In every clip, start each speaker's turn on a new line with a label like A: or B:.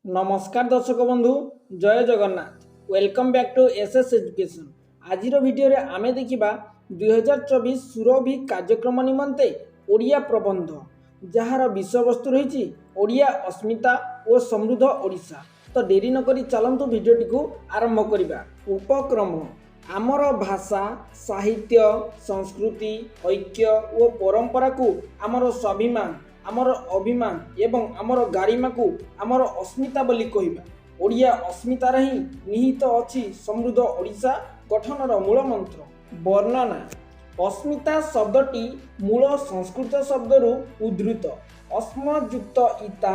A: नमस्कार दर्शक बंधु जय Jagannath welcome back to SS education. आज वीडियो रे आमे देखिबा 2024 सुरभि कार्यक्रम निमंते ओडिया प्रबंध जार विषय वस्तु रही ओडिया अस्मिता और समृद्ध ओडिशा। तो देरी न करी चलंतु वीडियोटी को आरंभ करिबा। उपक्रम आमर भाषा साहित्य संस्कृति ऐक्य और परंपरा को आमर स्वाभिमान आमर अभिमान एवं आमर गारिमा को आमर अस्मिता बोली कहबा। ओडिया अस्मितार ही निहित अछि समृद्ध ओडिशा गठनर मूल मंत्र। वर्णना अस्मिता शब्दटी मूल संस्कृत शब्दरू उद्धृत। अस्मयुक्त इता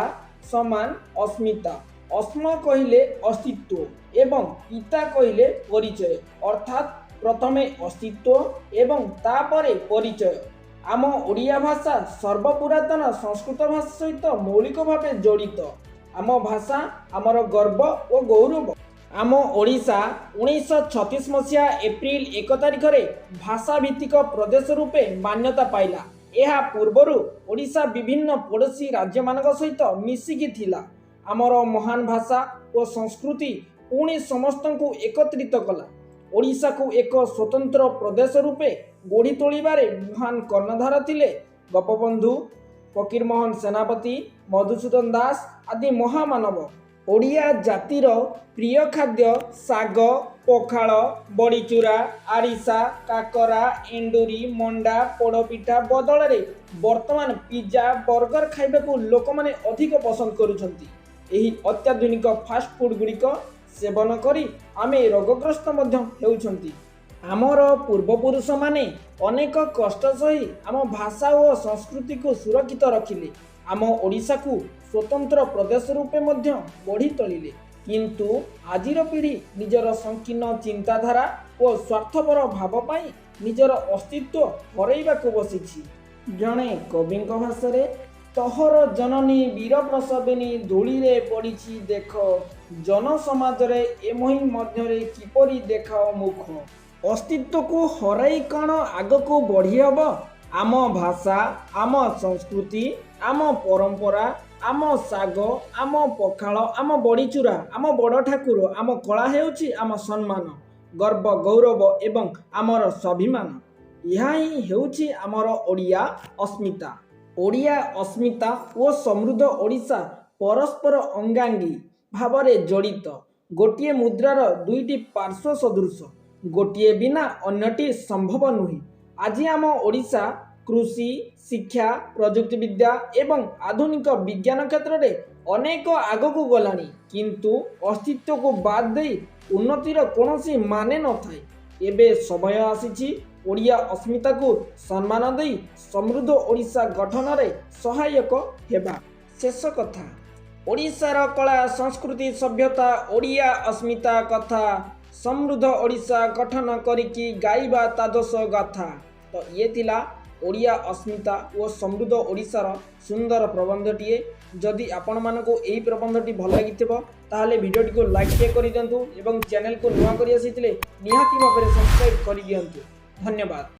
A: समान अस्मिता। अस्म कहिले अस्तित्व एवं इता कहिले परिचय, अर्थात प्रथमे अस्तित्व एवं तापरे परिचय। आम ओडिया भाषा सर्वपुरातन संस्कृत भाषा सहित मौलिक भाव जड़ित। आम भाषा आमर गर्व और गौरव। आम ओडिशा 1936 मसीहा एप्रिल 1 तारिख रे भाषा भित्तिक प्रदेश रूपे मान्यता पाइला। यह पूर्वरु ओडिशा विभिन्न पड़ोसी राज्य मानक सहित मिसिकी थिला। आमर महान भाषा और संस्कृति पुणी समस्त को एकत्रित कला। ओडिशा को एक स्वतंत्र प्रदेश रूपे गढ़ी तोड़बारे महान कर्णधार थिले गोपबंधु, फकीरमोहन सेनापति, मधुसूदन दास आदि महामानव। ओडिया जातिर प्रिय खाद्य साग, पखाल, बड़ीचूरा, आरिसा, काकरा, एंडुरी, मंडा, पोड़पिठा बदल रे वर्तमान पिज्जा बर्गर खाइबा को लोक माने अधिक पसंद करुछंती। एही अत्याधुनिक फास्ट फूड गुड़िक सेवन करी आमे रोगग्रस्त मध्य हेउछंती। आमर पूर्वपुरुष माने अनेक कष्ट सही आम भाषा और संस्कृति को सुरक्षित रखिले। आम ओडिशा को स्वतंत्र प्रदेश रूपे मध्य गढ़ी तोलिले। किंतु आजिर पीढ़ी निजर संकीर्ण चिंताधारा और स्वार्थपर भाव पाई निजर अस्तित्व हरैबा को बसिछि। जणे कविंक भाषारे तोहर जननी वीर प्रसविनी धूली रे पड़िछि देख, जन समाज रे एमही मध्यरे किपरि देखाओ मुख। अस्तित्व को हराई कण आग को बढ़ी हब। आम भाषा आम संस्कृति आम परंपरा आम साग आम पखाल आम बड़ीचूरा आम बड़ ठाकुर आम कला हेउछि आम सम्मान गर्व गौरव एवं आमर स्वाभिमान। यह ही हेउछि आमर ओडिया अस्मिता। ओडिया अस्मिता और समृद्ध ओडिशा परस्पर अंगांगी भावरे जड़ित। गोटिए मुद्रार दुईटी पार्श्व सदृश, गोटिए बिना अन्यटी संभव नुहे। आज आम ओडिशा कृषि शिक्षा प्रजुक्ति विद्या एवं आधुनिक विज्ञान क्षेत्र में अनेक आगक गलानी, किंतु अस्तित्व को बाद दे उन्नतिर कौनसी माने न थाए। एबे समय आसीछि ओडिया अस्मिता को सम्मान दे समृद्ध ओडिशा गठन रे सहायक हेबा। शेष कथा ओडिशार कला संस्कृति सभ्यता ओडिया अस्मिता कथा समृद्ध ओडिशा गठन करिकी गाइबा तादश गाथा। तो ये थिला ओडिया अस्मिता और समृद्ध ओडिशार सुंदर प्रबंधटीए। जदि आपण मानको एही प्रबंधटी भल लागिथिबो ताहाले वीडियोटी को लाइक कर दियंतु एवं चैनल को नुआ करि आसीथिले निहाती भाबरे सब्सक्राइब करि दियंतु। धन्यवाद।